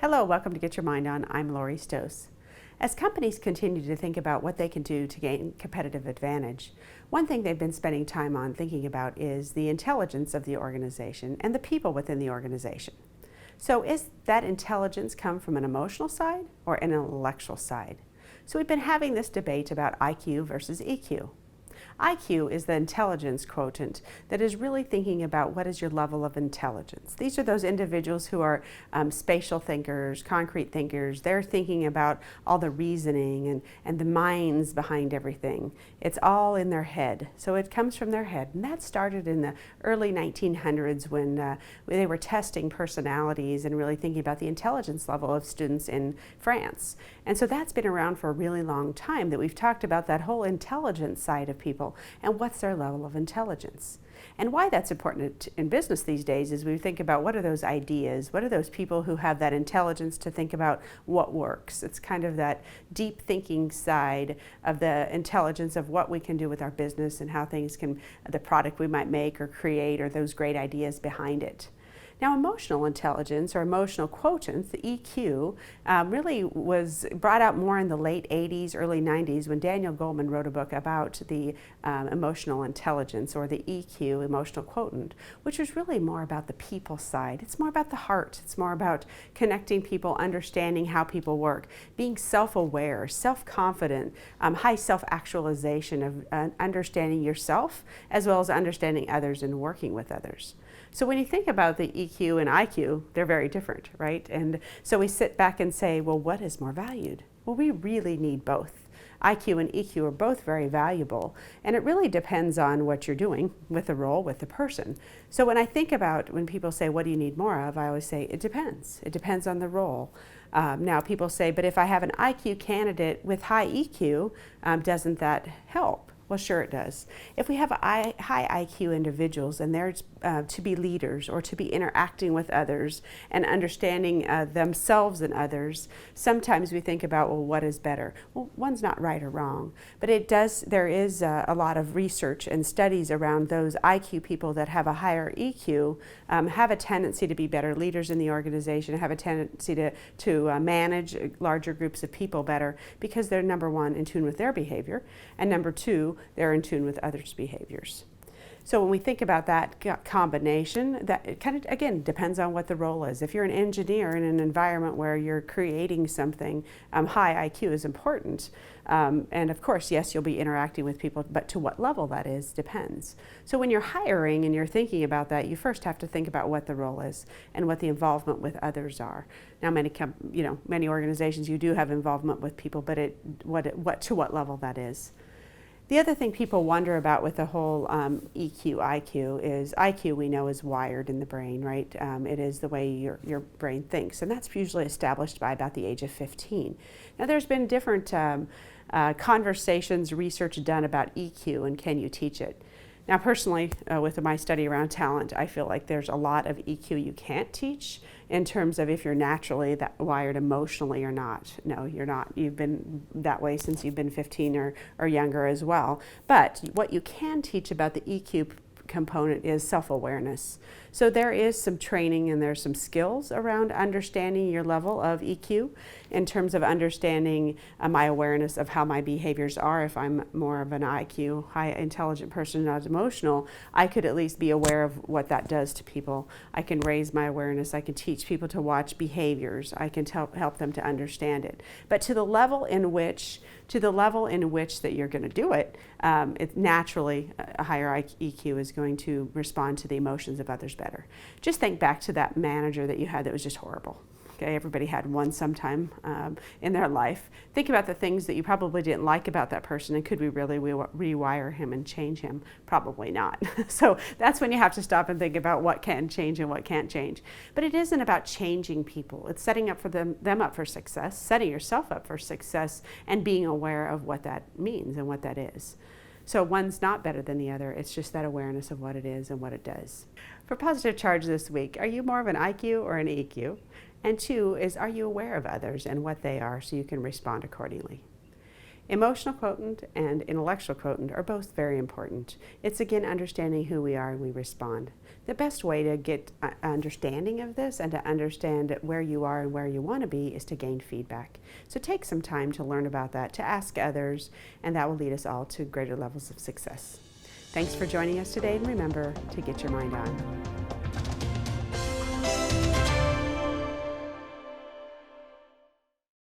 Hello, welcome to Get Your Mind On. I'm Lori Stohs. As companies continue to think about what they can do to gain competitive advantage, one thing they've been spending time on thinking about is the intelligence of the organization and the people within the organization. So is that intelligence come from an emotional side or an intellectual side? So we've been having this debate about IQ versus EQ. IQ is the intelligence quotient that is really thinking about what is your level of intelligence. These are those individuals who are spatial thinkers, concrete thinkers. They're thinking about all the reasoning and the minds behind everything. It's all in their head. So it comes from their head. And that started in the early 1900s when they were testing personalities and really thinking about the intelligence level of students in France. And so that's been around for a really long time, that we've talked about that whole intelligence side of people and what's their level of intelligence. And why that's important in business these days is we think about what are those ideas, what are those people who have that intelligence to think about what works. It's kind of that deep thinking side of the intelligence of what we can do with our business and how things can, the product we might make or create, or those great ideas behind it. Now, emotional intelligence or emotional quotient, the EQ, really was brought out more in the late 80s, early 90s when Daniel Goleman wrote a book about the emotional intelligence, or the EQ, emotional quotient, which was really more about the people side. It's more about the heart. It's more about connecting people, understanding how people work, being self-aware, self-confident, high self-actualization of understanding yourself as well as understanding others and working with others. So when you think about the EQ and IQ, they're very different, right? And so we sit back and say, well, what is more valued? Well, we really need both. IQ and EQ are both very valuable, and it really depends on what you're doing with the role, with the person. So when I think about when people say, what do you need more of? I always say, it depends. It depends on the role. Now people say, but if I have an IQ candidate with high EQ, doesn't that help? Well, sure it does. If we have high IQ individuals and they're to be leaders or to be interacting with others and understanding themselves and others, sometimes we think about, well, what is better? Well, one's not right or wrong, but there is a lot of research and studies around those IQ people that have a higher EQ, have a tendency to be better leaders in the organization, have a tendency to manage larger groups of people better because they're, number one, in tune with their behavior, and number two, they're in tune with others' behaviors. So when we think about that combination, that it kind of, again, depends on what the role is. If you're an engineer in an environment where you're creating something, high IQ is important. And of course, yes, you'll be interacting with people, but to what level that is depends. So when you're hiring and you're thinking about that, you first have to think about what the role is and what the involvement with others are. Now, many organizations, you do have involvement with people, but to what level that is. The other thing people wonder about with the whole EQ, IQ is IQ we know is wired in the brain, right? It is the way your brain thinks, and that's usually established by about the age of 15. Now there's been different conversations, research done about EQ and can you teach it? Now personally, with my study around talent, I feel like there's a lot of EQ you can't teach in terms of if you're naturally that wired emotionally or not. No, you're not. You've been that way since you've been 15 or younger as well. But what you can teach about the EQ component is self-awareness. So there is some training and there's some skills around understanding your level of EQ in terms of understanding my awareness of how my behaviors are. If I'm more of an IQ, high intelligent person, not emotional, I could at least be aware of what that does to people. I can raise my awareness. I can teach people to watch behaviors. I can help them to understand it. But to the level in which that you're going to do it, naturally a higher EQ is going to respond to the emotions of others better. Just think back to that manager that you had that was just horrible. Okay, everybody had one sometime in their life. Think about the things that you probably didn't like about that person, and could we really rewire him and change him? Probably not. So that's when you have to stop and think about what can change and what can't change. But it isn't about changing people. It's setting up for them up for success, setting yourself up for success, and being aware of what that means and what that is. So one's not better than the other. It's just that awareness of what it is and what it does. For Positive Charge this week, are you more of an IQ or an EQ? And two is, are you aware of others and what they are so you can respond accordingly? Emotional quotient and intellectual quotient are both very important. It's again understanding who we are and we respond. The best way to get understanding of this and to understand where you are and where you want to be is to gain feedback. So take some time to learn about that, to ask others, and that will lead us all to greater levels of success. Thanks for joining us today, and remember to get your mind on.